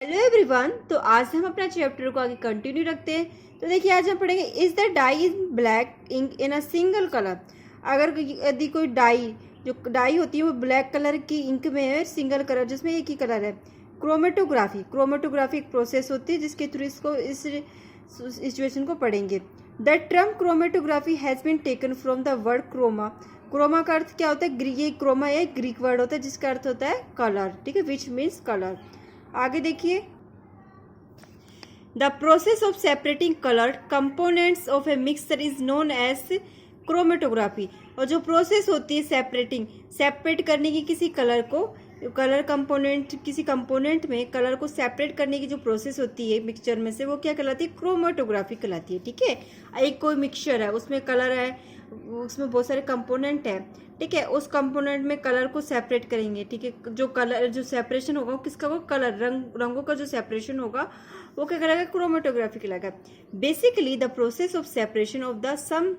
Hello everyone. तो आज हम अपना चैप्टर को आगे कंटिन्यू रखते हैं। तो देखिए आज हम पढ़ेंगे is the dye is black ink in a single colour. अगर यदि कोई डाई जो डाई होती है वो ब्लैक कलर की इंक में है, सिंगल कलर जिसमें एक ही कलर है। क्रोमेटोग्राफी एक प्रोसेस होती है जिसके थ्रू इस सिचुएशन को पढ़ेंगे। The term chromatography has been taken from the word chroma. Chroma का अर्थ क्या होता है? ये क्रोमा एक ग्रीक वर्ड होता है जिसका अर्थ होता है कलर। ठीक है, विच मीन्स कलर। आगे देखिए, the process of separating colour components of a mixture is known as chromatography. और जो प्रोसेस होती है सेपरेट करने की किसी कलर को, कलर कंपोनेंट किसी कंपोनेंट में कलर को सेपरेट करने की जो प्रोसेस होती है मिक्सचर में से, वो क्या कहलाती है? क्रोमेटोग्राफी कहलाती है। ठीक है, एक कोई मिक्सचर है, उसमें कलर है, उसमें बहुत सारे कंपोनेंट है। ठीक है, उस कंपोनेंट में कलर को सेपरेट करेंगे। ठीक है, जो सेपरेशन होगा वो किसका होगा? कलर रंगों का जो सेपरेशन होगा वो क्या कहलाएगा? क्रोमेटोग्राफी कहलाएगा। Basically the process of separation of the sum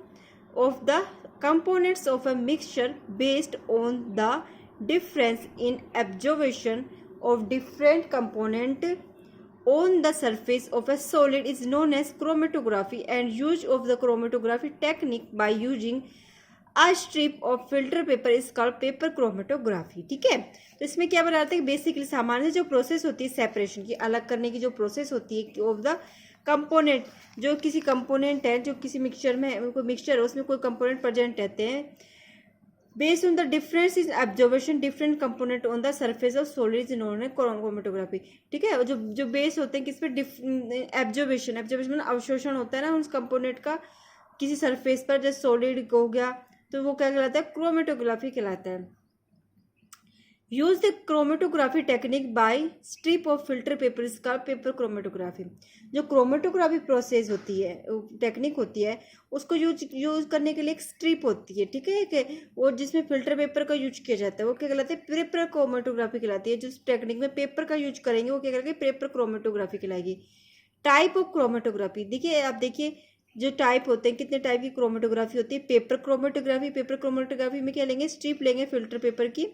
of the components of a mixture based on the difference in absorption of different component on the surface of a solid is known as chromatography, and use of the chromatography technique by using a strip of filter paper is called paper chromatography। ठीक है, तो इसमें क्या बनाते हैं? Basically सामान्य जो process होती है सेपरेशन की, अलग करने की जो प्रोसेस होती है ऑफ द कंपोनेंट, जो किसी कंपोनेंट है, जो किसी मिक्सचर में कोई मिक्सचर है उसमें कोई कंपोनेंट प्रेजेंट रहते हैं, based on the difference in absorption different component on the surface of solids known as chromatography. ठीक है, जो बेस होते हैं किस पे? एब्जॉर्बेशन मतलब अवशोषण होता है ना उस कंपोनेंट का किसी सरफेस पर, जैसे सॉलिड हो गया तो वो क्या कहलाता है? क्रोमेटोग्राफी कहलाता है। Use the chromatography technique by strip of filter paper का पेपर क्रोमेटोग्राफी। जो क्रोमेटोग्राफी प्रोसेस होती है, टेक्निक होती है, उसको यूज करने के लिए एक स्ट्रिप होती है। ठीक है, कि वो जिसमें फिल्टर पेपर का यूज किया जाता है वो क्या कहलाता है? पेपर क्रोमेटोग्राफी कहलाती है। जिस टेक्निक में पेपर का यूज करेंगे वो क्या कहलाएगी? पेपर क्रोमेटोग्राफी कहलाएगी। टाइप ऑफ क्रोमेटोग्राफी देखिए, आप देखिए जो टाइप होते हैं, कितने टाइप की क्रोमेटोग्राफी होती है। पेपर क्रोमेटोग्राफी में क्या लेंगे? स्ट्रिप लेंगे फिल्टर पेपर की।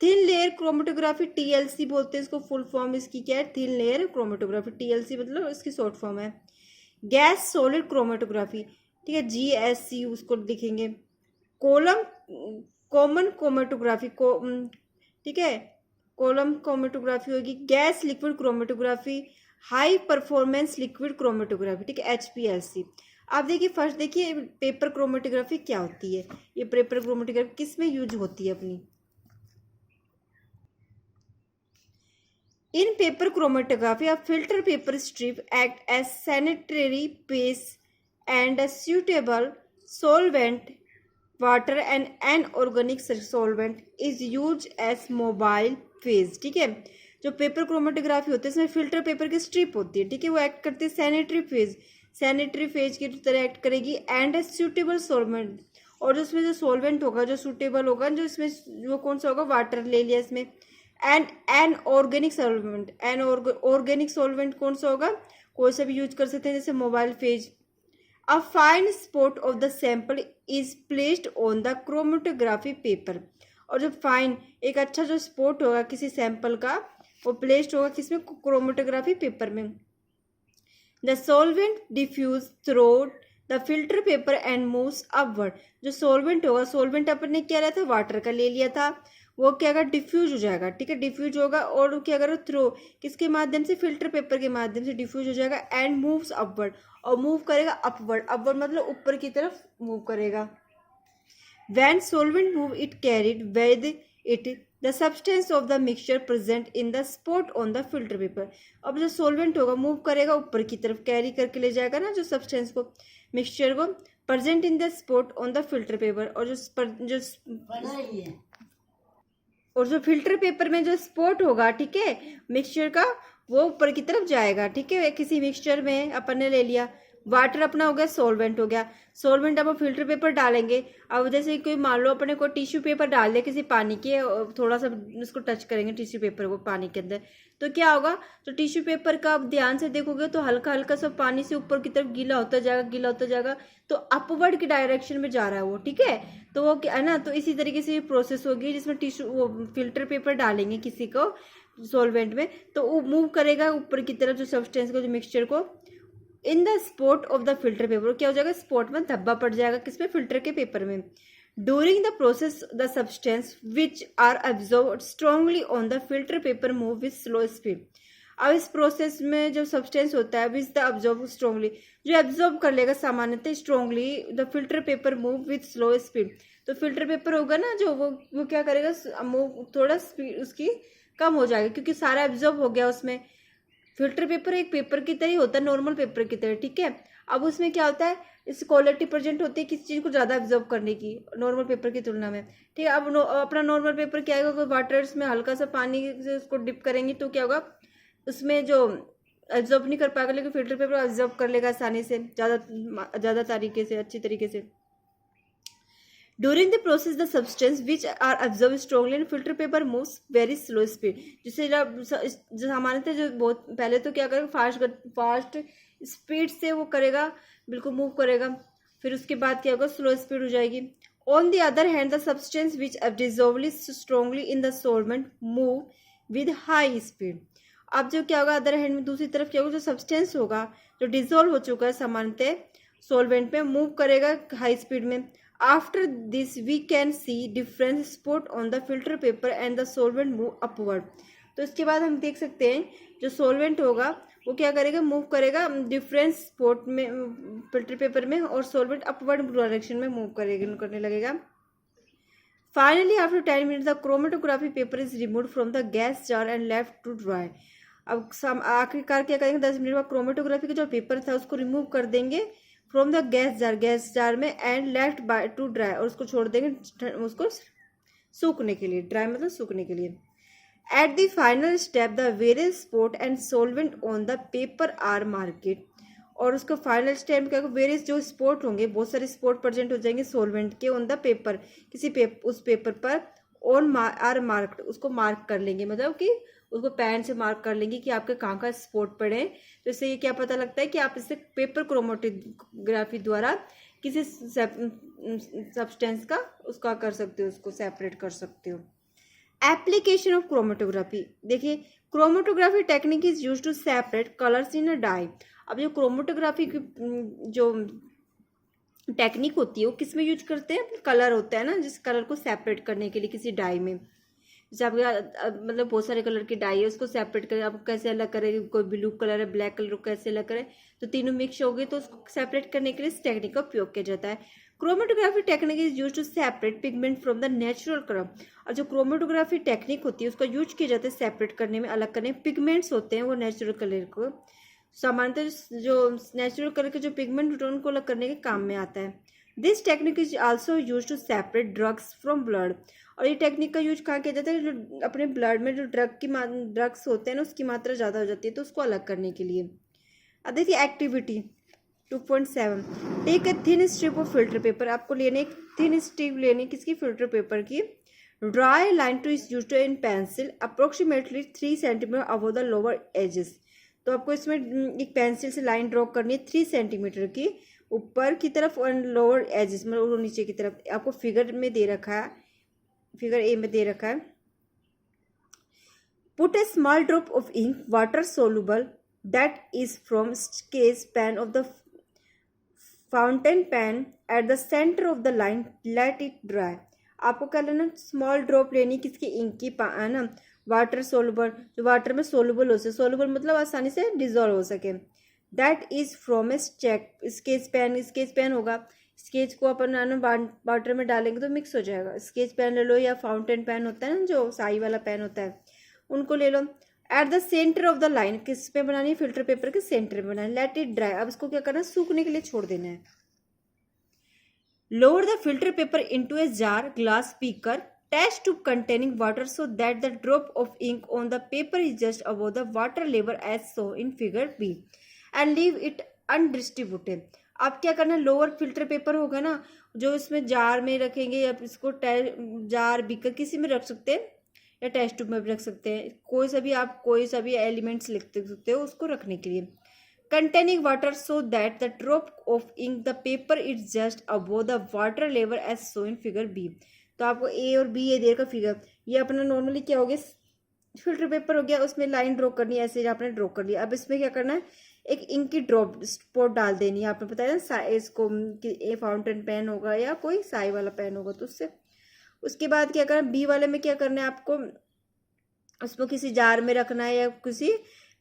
थिन लेयर क्रोमेटोग्राफी टीएलसी बोलते हैं इसको, फुल फॉर्म इसकी क्या है? Thin layer chromatography. टीएलसी मतलब इसकी शॉर्ट फॉर्म है। गैस सॉलिड क्रोमेटोग्राफी, ठीक है, जीएससी उसको लिखेंगे। कॉमन क्रोमेटोग्राफी को, ठीक है, कॉलम क्रोमेटोग्राफी होगी। Gas liquid chromatography, high performance liquid chromatography, ठीक है, एचपीएलसी। आप देखिए, फर्स्ट देखिए पेपर क्रोमेटोग्राफी क्या होती है। ये पेपर क्रोमेटोग्राफी किस में यूज होती है अपनी? In paper chromatography, a filter paper strip acts as sanitary paste and a suitable solvent, water and anorganic solvent is used as mobile phase। ठीक है, जो पेपर क्रोमेटोग्राफी होती है इसमें फिल्टर पेपर की स्ट्रिप होती है। ठीक है, वो एक्ट करती है सैनिटरी फेज की तरह एक्ट करेगी। एंड ए सुटेबल सॉल्वेंट, और जो उसमें जो सॉल्वेंट होगा जो सुटेबल होगा, जो इसमें वो कौन सा होगा? वाटर ले लिया इसमें। And an organic solvent, an organic solvent कौन सा होगा? कोई सा भी यूज कर सकते हैं, जैसे mobile phase. A fine spot of the sample is placed on the chromatography paper. और जो फाइन एक अच्छा जो स्पॉट होगा किसी सैंपल का, वो प्लेस्ड होगा किसमें? क्रोमेटोग्राफी पेपर में। The solvent diffuse through the filter paper and moves upward. जो सॉल्वेंट होगा, सॉल्वेंट अपन ने क्या लिया था? वाटर का ले लिया था, वो क्या अगर डिफ्यूज हो जाएगा। ठीक है, डिफ्यूज होगा और क्या अगर थ्रो किसके माध्यम से? फिल्टर पेपर के माध्यम से डिफ्यूज हो जाएगा। एंड मूव्स अपवर्ड, और मूव करेगा अपवर्ड। अपवर्ड मतलब ऊपर की तरफ मूव करेगा। When solvent move it carried with it the substance of the mixture present in the spot on the filter paper. अब जो सॉल्वेंट होगा मूव करेगा ऊपर की तरफ, कैरी करके ले जाएगा ना जो सब्सटेंस को, मिक्सचर को, present in the spot on the filter paper. और जो फिल्टर पेपर में जो स्पॉट होगा, ठीक है, मिक्सचर का, वो ऊपर की तरफ जाएगा। ठीक है, किसी मिक्सचर में अपन ने ले लिया, वाटर अपना हो गया, सॉल्वेंट हो गया। सॉल्वेंट अब फिल्टर पेपर डालेंगे। अब जैसे कोई मान लो अपने को टिश्यू पेपर डाल दिया किसी पानी के, थोड़ा सा उसको टच करेंगे टिश्यू पेपर को पानी के अंदर, तो क्या होगा? तो टिश्यू पेपर का आप ध्यान से देखोगे तो हल्का हल्का सा पानी से ऊपर की तरफ गीला होता जाएगा, तो अपवर्ड की डायरेक्शन में जा रहा है वो। ठीक है, तो वो क्या है ना, तो इसी तरीके से ये प्रोसेस होगी जिसमें टिश्यू वो फिल्टर पेपर डालेंगे किसी को, सॉल्वेंट में, तो वो मूव करेगा ऊपर की तरफ जो सब्सटेंस को, जो मिक्सचर को, in the spot of the filter paper. क्या हो जाएगा, स्पॉट में धब्बा पड़ जाएगा किसमें, फिल्टर के पेपर में। During the process the substance which are absorb strongly on the filter paper move with slow speed. अब इस प्रोसेस में जो सब्सटेंस होता है विच द ऑब्जॉर्ब स्ट्रांगली, जो एब्जॉर्ब कर लेगा सामान्यतः strongly the filter paper move with slow speed. तो फिल्टर पेपर होगा ना जो, वो क्या करेगा, मूव थोड़ा स्पीड उसकी कम हो जाएगी क्योंकि सारा एब्जॉर्ब हो गया उसमें। फिल्टर पेपर एक पेपर की तरह ही होता है, नॉर्मल पेपर की तरह, ठीक है। अब उसमें क्या होता है, इस क्वालिटी प्रेजेंट होती है किसी चीज़ को ज़्यादा एब्जॉर्ब करने की नॉर्मल पेपर की तुलना में, ठीक है। अब अपना नॉर्मल पेपर क्या होगा, वाटर में हल्का सा पानी से उसको डिप करेंगे तो क्या होगा, उसमें जो एब्जॉर्ब नहीं कर पाएगा, लेकिन फिल्टर पेपर एब्जॉर्ब कर लेगा आसानी से, ज़्यादा तरीके से, अच्छी तरीके से। During the process the substance which are absorb strongly and filter paper moves very slow speed. जिससे जो सामान्यतः जो बहुत पहले तो क्या करेगा, फास्ट स्पीड से वो करेगा, बिल्कुल मूव करेगा, फिर उसके बाद क्या होगा, स्लो स्पीड हो जाएगी। On the other hand the substance which dissolve strongly in the solvent move with high speed. अब जो क्या होगा, अदर हैंड में दूसरी तरफ क्या होगा, जो सब्सटेंस होगा जो डिजोल्व हो चुका है सामान्यतः सॉल्वेंट में, मूव करेगा हाई स्पीड में। After this we can see different spot on the filter paper and the solvent move upward. तो इसके बाद हम देख सकते हैं जो सॉल्वेंट होगा वो क्या करेगा, मूव करेगा डिफरेंट स्पॉट में फिल्टर पेपर में, और सॉल्वेंट अपवर्ड डायरेक्शन में मूव करने लगेगा। Finally after 10 minute the chromatography paper is remove from the gas jar and left to dry. अब आखिरकार क्या करेंगे, 10 मिनट बाद क्रोमेटोग्राफी का जो पेपर था उसको रिमूव कर देंगे फ्रॉम द गैस जार में, and left by two dry, और उसको छोड़ देंगे उसको सूखने के लिए, ड्राई मतलब सूखने के लिए। At the final step the various spot and solvent on the paper are marked. और उसका फाइनल स्टेप क्या, वेरियस जो स्पॉट होंगे, बहुत सारे स्पॉट प्रेजेंट हो जाएंगे सॉल्वेंट के ऑन द पेपर, उस पेपर पर ऑन आर मार्क्ड, उसको मार्क कर लेंगे, मतलब कि उसको पेन से मार्क कर लेंगे कि आपके कहाँ का स्पॉट पड़े हैं। तो इससे ये क्या पता लगता है कि आप इससे पेपर क्रोमेटोग्राफी द्वारा किसी सब्सटेंस का उसका कर सकते हो, उसको सेपरेट कर सकते हो। एप्लीकेशन ऑफ क्रोमेटोग्राफी, देखिए chromatography technique is use to separate colours in a dye. अब जो क्रोमेटोग्राफी की जो टेक्निक होती है वो किस में यूज करते हैं, कलर होता है ना, जिस कलर को सेपरेट करने के लिए किसी डाई में, जैसे आपके मतलब बहुत सारे कलर की डाई है, उसको सेपरेट करें, आप कैसे अलग करें, कोई ब्लू कलर है, ब्लैक कलर को कैसे अलग करें, तो तीनों मिक्स हो गए, तो उसको सेपरेट करने के लिए इस टेक्निक का उपयोग किया जाता है। Chromatography technique is use to separate pigment from the natural colour. और जो क्रोमेटोग्राफी टेक्निक होती है उसका यूज किया जाता है सेपरेट करने में, अलग करने में। पिगमेंट्स होते हैं वो नेचुरल कलर को, सामान्यतः जो नेचुरल कलर के जो पिगमेंट होते हैं उनको अलग करने के काम में आता है। This technique is also use to separate drugs from blood. और ये टेक्निक का यूज कहाँ किया जाता है, जो अपने ब्लड में जो ड्रग्स होते हैं ना उसकी मात्रा ज़्यादा हो जाती है तो उसको अलग करने के लिए। अब देखिए activity 2.7, take a thin strip of filter paper. आपको लेने एक थिन स्ट्रिप लेनी किसकी, फिल्टर पेपर की। Dry line to is use in pencil approximately 3 centimetre above the lower edges. तो आपको इसमें एक पेंसिल से लाइन ड्रॉ करनी है 3 सेंटीमीटर की ऊपर की तरफ और लोअर एजेस मतलब नीचे की तरफ। आपको फिगर में दे रखा है, फिगर ए में दे रखा है। Put a small drop of ink water soluble that is from sketch pen of the fountain pen at the centre of the line, let it dry. आपको क्या लेना, स्मॉल ड्रॉप लेनी किसकी, इंक की, है ना, वाटर सोलुबल, जो water में सोलुबल हो सके, सोलुबल मतलब आसानी से डिजोल्व हो सके। That is from a sketch pen होगा, स्केच को अपन वाटर में डालेंगे तो मिक्स हो जाएगा। स्केच पेन ले लो या फाउंटेन पेन होता है ना जो साई वाला पेन होता है, उनको ले लो। At the centre of the line, किस पे बनानी है, फिल्टर पेपर के सेंटर में बनानी। लेट इट ड्राई, अब इसको क्या करना है, सूखने के लिए छोड़ देना है। Lower the filter paper into a jar glass beaker, test tube containing water so that the drop of ink on the paper is just above the water level as so in figure B, and leave it undistributed. आप क्या करना, lower filter paper होगा ना जो इसमें jar में रखेंगे, या इसको जार बीकर किसी में रख सकते हैं या टेस्ट ट्यूब में भी रख सकते हैं, कोई सा भी एलिमेंट्स लिख सकते हो उसको रखने के लिए। Containing water so that the drop of ink the paper is just above the water level as so in figure B. तो आपको ए और बी ये देर का फिगर, ये अपना नॉर्मली क्या हो गया, फिल्टर पेपर हो गया, उसमें लाइन ड्रॉ करनी है, ऐसे आपने ड्रॉ कर लिया। अब इसमें क्या करना है, एक इंक की ड्रॉप स्पॉट डाल देनी है। आपने बताया ना इसको कि फाउंटेन पेन होगा या कोई साई वाला पेन होगा तो उससे। उसके बाद क्या करना, बी वाले में क्या करना है आपको, उसको किसी जार में रखना है या किसी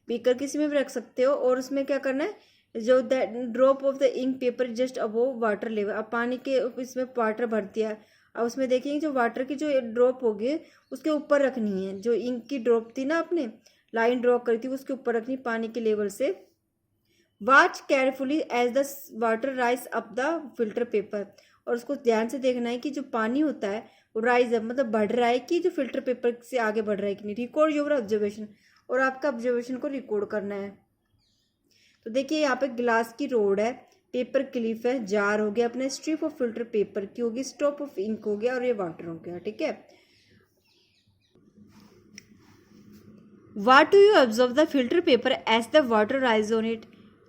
बीकर किसी में भी रख सकते हो। और उसमें क्या करना है, जो that drop of the ink paper just above water level, अब पानी के इसमें वाटर भर दिया। अब उसमें देखेंगे जो वाटर की जो ड्रॉप होगी उसके ऊपर रखनी है, जो इंक की ड्रॉप थी ना आपने लाइन ड्रॉ करी थी उसके ऊपर रखनी पानी के लेवल से। Watch carefully as the water rise up the filter paper, और उसको ध्यान से देखना है कि जो पानी होता है वो राइज अप मतलब बढ़ रहा है कि जो फिल्टर पेपर से आगे बढ़ रहा है कि नहीं। रिकॉर्ड योर ऑब्जर्वेशन, और आपका ऑब्जर्वेशन को रिकॉर्ड करना है। तो देखिए यहाँ पे ग्लास की रोड है, पेपर क्लिप है, जार हो गया, अपने स्ट्रिप ऑफ फिल्टर पेपर की होगी, स्टॉप ऑफ इंक हो गया और ये वाटर हो गया। ठीक है, what do you observe the filter paper as the water rise on it.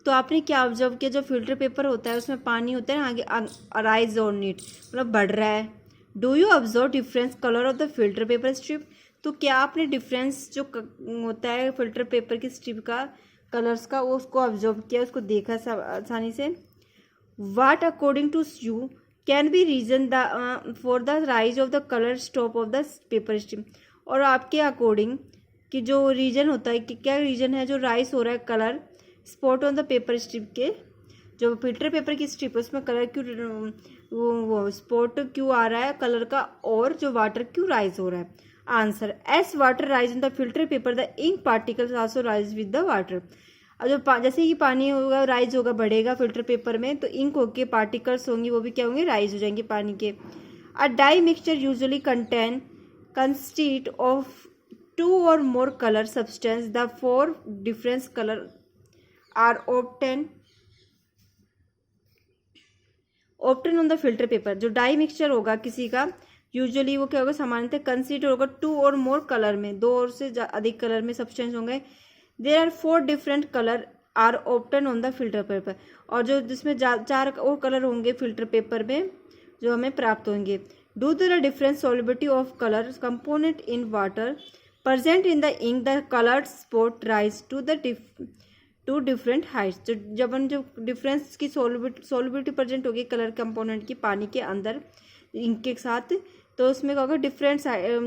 तो आपने क्या ऑब्जर्व किया, जो फिल्टर पेपर होता है उसमें पानी होता है ना आगे, राइज ऑन इट मतलब बढ़ रहा है। Do you observe difference colour of the filter paper strip, तो क्या आपने डिफरेंस जो होता है फिल्टर पेपर की स्ट्रिप का कलर्स का वो उसको ऑब्जर्व किया, उसको देखा आसानी से। What according to you can be reason the for the rise of the colour stop of the paper strip, और आपके अकॉर्डिंग कि जो रीजन होता है कि क्या रीजन है जो राइज हो रहा है colour spot on the paper strip के, जो फिल्टर पेपर की स्ट्रिप है उसमें कलर क्यों वो स्पॉट क्यों आ रहा है कलर का, और जो वाटर क्यों राइज हो रहा है। Answer, as water rise in the filter paper the ink particles also rise with the water. अब जो जैसे ही पानी होगा राइज होगा बढ़ेगा फिल्टर पेपर में, तो इंक होके पार्टिकल्स होंगी वो भी क्या होंगे, राइज हो जाएंगे पानी के। A dye mixture usually consist of 2 or more color substance, the 4 different color are obtained on the filter paper। जो डाई मिक्सचर होगा किसी का यूजुअली वो क्या होगा, सामान्यतः कंसिडर होगा 2 और मोर कलर में, 2 और से अधिक कलर में सब्सटेंस होंगे। There are 4 different colour are obtain on the filter paper, और जो जिसमें 4 और कलर होंगे फिल्टर पेपर में जो हमें प्राप्त होंगे। Due to the different solubility of colour component in water present in the ink, the colored spot rise to the to different heights. जो जब हम जो डिफरेंस की सोलिबिलिटी प्रेजेंट होगी कलर कंपोनेंट की पानी के अंदर इंक के साथ, तो उसमें क्या होगा, डिफरेंट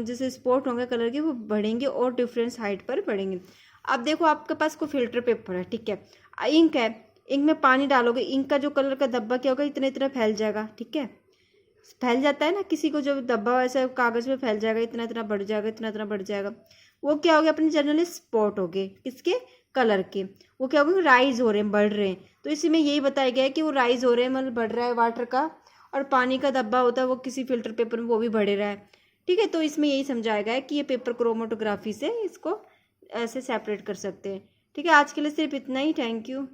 जैसे स्पॉट होंगे कलर के वो बढ़ेंगे और डिफरेंस हाइट पर बढ़ेंगे। अब देखो आपके पास कोई फिल्टर पेपर है, ठीक है, इंक है, इंक में पानी डालोगे, इंक का जो कलर का धब्बा क्या होगा, इतना इतना फैल जाएगा। ठीक है, फैल जाता है ना किसी को, जब धब्बा ऐसा कागज में फैल जाएगा, इतना इतना बढ़ जाएगा, इतना इतना बढ़ जाएगा, वो क्या हो गया, अपने जनरली स्पॉट हो गए किसके, कलर के, वो क्या हो गए, राइज हो रहे हैं, बढ़ रहे हैं। तो इसी में यही बताया गया है कि वो राइज हो रहे हैं मतलब बढ़ रहा है वाटर का, और पानी का धब्बा होता है वो किसी फिल्टर पेपर में वो भी बढ़ रहा है। ठीक है, तो इसमें यही समझाया गया है कि ये पेपर क्रोमेटोग्राफी से इसको ऐसे सेपरेट कर सकते हैं। ठीक है, आज के लिए सिर्फ इतना ही, थैंक यू।